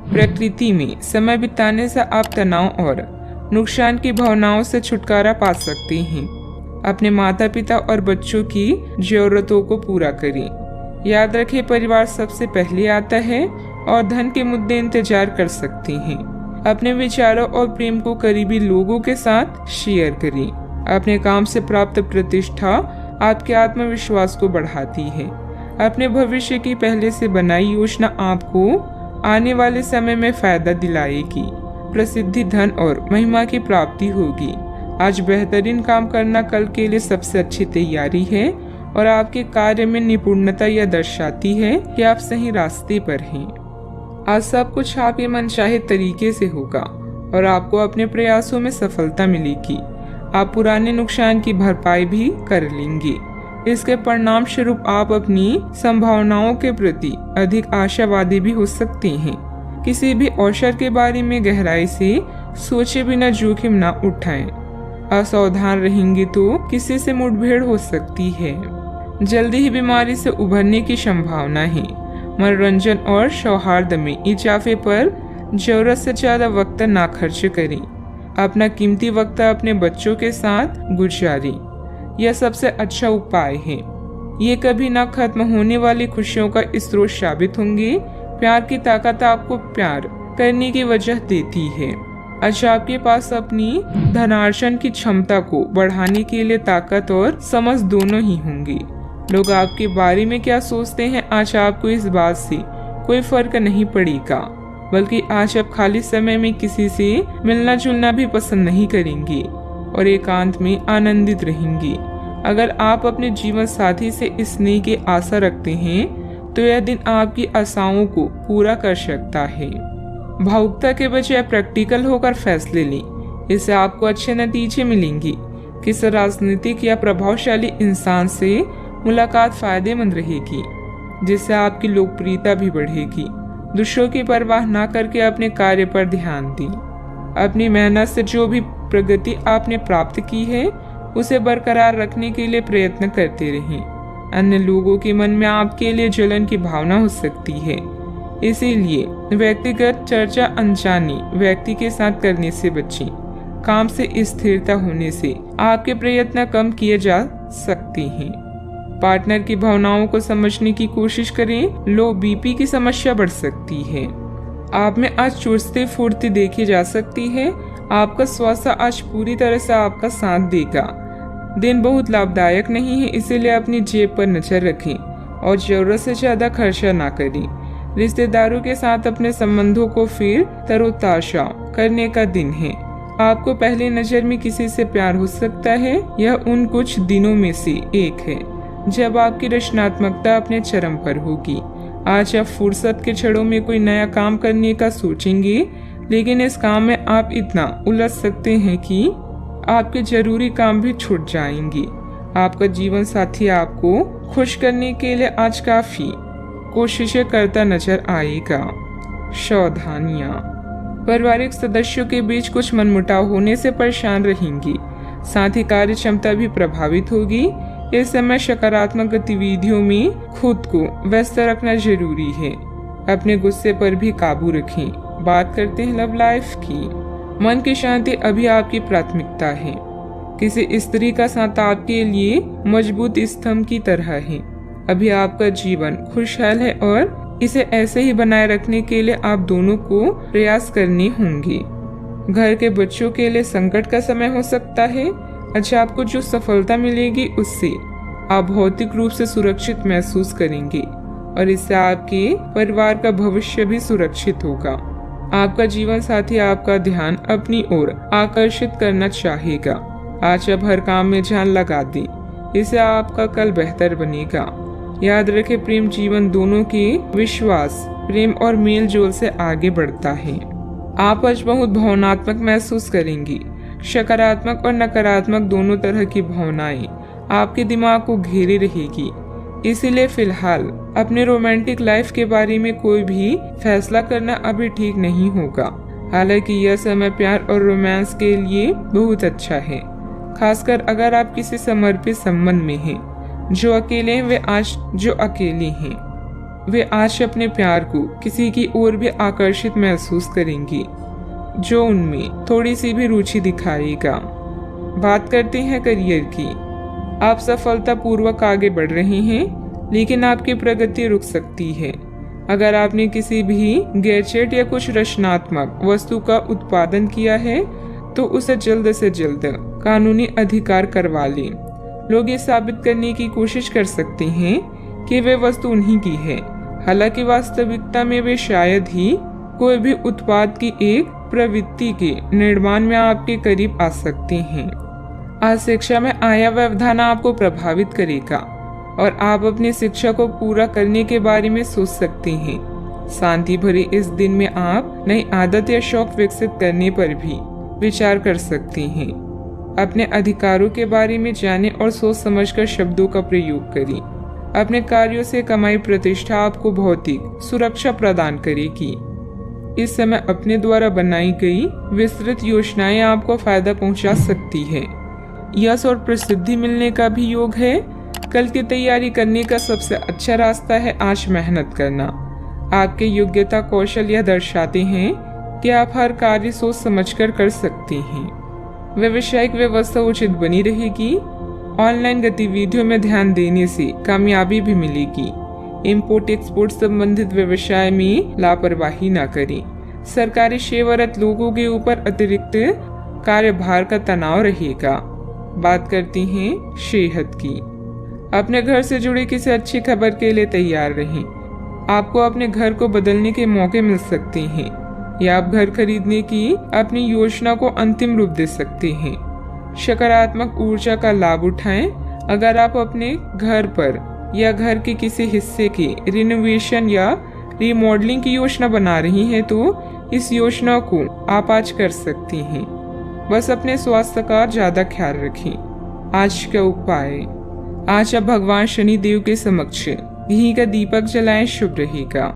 प्रकृति में समय बिताने से आप तनाव और नुकसान की भावनाओं से छुटकारा पा सकते हैं। अपने माता पिता और बच्चों की जरूरतों को पूरा करें। याद रखें, परिवार सबसे पहले आता है और धन के मुद्दे इंतजार कर सकते हैं। अपने विचारों और प्रेम को करीबी लोगों के साथ शेयर करें। अपने काम से प्राप्त प्रतिष्ठा आपके आत्मविश्वास को बढ़ाती है। अपने भविष्य की पहले से बनाई योजना आपको आने वाले समय में फायदा दिलाएगी। प्रसिद्धि, धन और महिमा की प्राप्ति होगी। आज बेहतरीन काम करना कल के लिए सबसे अच्छी तैयारी है और आपके कार्य में निपुणता यह दर्शाती है कि आप सही रास्ते पर हैं। आज सब कुछ आपके मनचाहे तरीके से होगा और आपको अपने प्रयासों में सफलता मिलेगी। आप पुराने नुकसान की भरपाई भी कर लेंगे। इसके परिणाम स्वरूप आप अपनी संभावनाओं के प्रति अधिक आशावादी भी हो सकते हैं। किसी भी अवसर के बारे में गहराई से सोचे बिना जोखिम न उठाएं। असावधान रहेंगे तो किसी से मुठभेड़ हो सकती है। जल्दी ही बीमारी से उभरने की संभावना है। मनोरंजन और सौहार्द में इजाफे पर जरूरत से ज्यादा वक्त ना खर्च करें। अपना कीमती वक्त अपने बच्चों के साथ गुजारें। यह सबसे अच्छा उपाय है। ये कभी ना खत्म होने वाली खुशियों का स्रोत साबित होंगे। प्यार की ताकत आपको प्यार करने की वजह देती है। आज आपके पास अपनी धनार्जन की क्षमता को बढ़ाने के लिए ताकत और समझ दोनों ही होंगी। लोग आपके बारे में क्या सोचते हैं, आज आपको इस बात से कोई फर्क नहीं पड़ेगा, बल्कि आज आप खाली समय में किसी से मिलना जुलना भी पसंद नहीं करेंगे और एकांत में आनंदित रहेंगे। अगर आप अपने जीवन साथी से स्नेह की आशा रखते हैं तो यह दिन आपकी आशाओं को पूरा कर सकता है। भावुकता के बजाय प्रैक्टिकल होकर फैसले लें, इससे आपको अच्छे नतीजे मिलेंगे। किसी राजनीतिक या प्रभावशाली इंसान से मुलाकात फायदेमंद रहेगी, जिससे आपकी लोकप्रियता भी बढ़ेगी। दूसरों की परवाह न करके अपने कार्य पर ध्यान दें। अपनी मेहनत से जो भी प्रगति आपने प्राप्त की है उसे बरकरार रखने के लिए प्रयत्न करते रहें। अन्य लोगों के मन में आपके लिए जलन की भावना हो सकती है, इसीलिए व्यक्तिगत चर्चा अनजाने व्यक्ति के साथ करने से बचें। काम से स्थिरता होने से आपके प्रयत्न कम किए जा सकते हैं। पार्टनर की भावनाओं को समझने की कोशिश करें। लो बीपी की समस्या बढ़ सकती है। आप में आज चुस्ती फुर्ती देखी जा सकती है। आपका स्वास्थ्य आज पूरी तरह से आपका साथ देगा। दिन बहुत लाभदायक नहीं है, इसीलिए अपनी जेब पर नजर रखें और जरूरत से ज्यादा खर्चा ना करें। रिश्तेदारों के साथ अपने संबंधों को फिर तरोताजा करने का दिन है। आपको पहली नजर में किसी से प्यार हो सकता है। यह उन कुछ दिनों में से एक है जब आपकी रचनात्मकता अपने चरम पर होगी। आज आप फुर्सत के क्षणों में कोई नया काम करने का सोचेंगे, लेकिन इस काम में आप इतना उलझ सकते हैं कि आपके जरूरी काम भी छूट जाएंगे। आपका जीवन साथी आपको खुश करने के लिए आज काफी कोशिशें करता नजर आएगा। सावधानियां, पारिवारिक सदस्यों के बीच कुछ मनमुटाव होने से परेशान रहेंगी। साथ ही कार्य क्षमता भी प्रभावित होगी। इस समय सकारात्मक गतिविधियों में खुद को व्यस्त रखना जरूरी है। अपने गुस्से पर भी काबू रखें। बात करते हैं लव लाइफ की। मन की शांति अभी आपकी प्राथमिकता है। किसी स्त्री का साथ आपके लिए मजबूत स्तंभ की तरह है। अभी आपका जीवन खुशहाल है और इसे ऐसे ही बनाए रखने के लिए आप दोनों को प्रयास करने होंगे। घर के बच्चों के लिए संकट का समय हो सकता है। अच्छा, आपको जो सफलता मिलेगी उससे आप भौतिक रूप से सुरक्षित महसूस करेंगे और इससे आपके परिवार का भविष्य भी सुरक्षित होगा। आपका जीवन साथी आपका ध्यान अपनी ओर आकर्षित करना चाहेगा। आज आप हर काम में जान लगा दें, इससे आपका कल बेहतर बनेगा। याद रखें, प्रेम जीवन दोनों के विश्वास, प्रेम और मेल जोल से आगे बढ़ता है। आप आज बहुत भावनात्मक महसूस करेंगी। सकारात्मक और नकारात्मक दोनों तरह की भावनाएं आपके दिमाग को घेरे रहेगी। इसीलिए फिलहाल अपने रोमांटिक लाइफ के बारे में कोई भी फैसला करना अभी ठीक नहीं होगा। हालांकि यह समय प्यार और रोमांस के लिए बहुत अच्छा है, खासकर अगर आप किसी समर्पित संबंध में हैं। जो अकेले हैं वे आज जो अकेले हैं वे आज अपने प्यार को किसी की ओर भी आकर्षित महसूस करेंगी जो उनमें थोड़ी सी भी रुचि दिखाएगा। बात करते हैं करियर की। आप सफलतापूर्वक आगे बढ़ रहे हैं, लेकिन आपकी प्रगति रुक सकती है। अगर आपने किसी भी गैजेट या कुछ रचनात्मक वस्तु का उत्पादन किया है तो उसे जल्द से जल्द कानूनी अधिकार करवा लें। लोग ये साबित करने की कोशिश कर सकते हैं कि वे वस्तु उन्हीं की है, हालांकि वास्तविकता में वे शायद ही कोई भी उत्पाद की एक प्रवृत्ति के निर्माण में आपके करीब आ सकते हैं। आज शिक्षा में आया व्यवधान आपको प्रभावित करेगा और आप अपनी शिक्षा को पूरा करने के बारे में सोच सकते हैं। शांति भरे इस दिन में आप नई आदत या शौक विकसित करने पर भी विचार कर सकते हैं। अपने अधिकारों के बारे में जानें और सोच समझकर शब्दों का प्रयोग करें। अपने कार्यों से कमाई प्रतिष्ठा आपको भौतिक सुरक्षा प्रदान करेगी। इस समय अपने द्वारा बनाई गई विस्तृत योजनाएं आपको फायदा पहुंचा सकती है। यश और प्रसिद्धि मिलने का भी योग है। कल की तैयारी करने का सबसे अच्छा रास्ता है आज मेहनत करना। आपके योग्यता कौशल यह दर्शाते हैं कि आप हर कार्य सोच समझकर कर सकते हैं। व्यावसायिक व्यवस्था उचित बनी रहेगी। ऑनलाइन गतिविधियों में ध्यान देने से कामयाबी भी मिलेगी। इम्पोर्ट एक्सपोर्ट संबंधित व्यवसाय में लापरवाही न करें। सरकारी सेवारत लोगों के ऊपर अतिरिक्त कार्यभार का तनाव रहेगा। बात करते हैं सेहत की। अपने घर से जुड़ी किसी अच्छी खबर के लिए तैयार रहें। आपको अपने घर को बदलने के मौके मिल सकते हैं या आप घर खरीदने की अपनी योजना को अंतिम रूप दे सकते हैं। सकारात्मक ऊर्जा का लाभ उठाएं। अगर आप अपने घर पर या घर के किसी हिस्से के रिनोवेशन या रिमॉडलिंग की योजना बना रही हैं तो इस योजना को आप आज कर सकती हैं। बस अपने स्वास्थ्य का ज्यादा ख्याल रखें। आज का उपाय, आज आप भगवान शनि देव के समक्ष घी का दीपक जलाएं, शुभ रहेगा।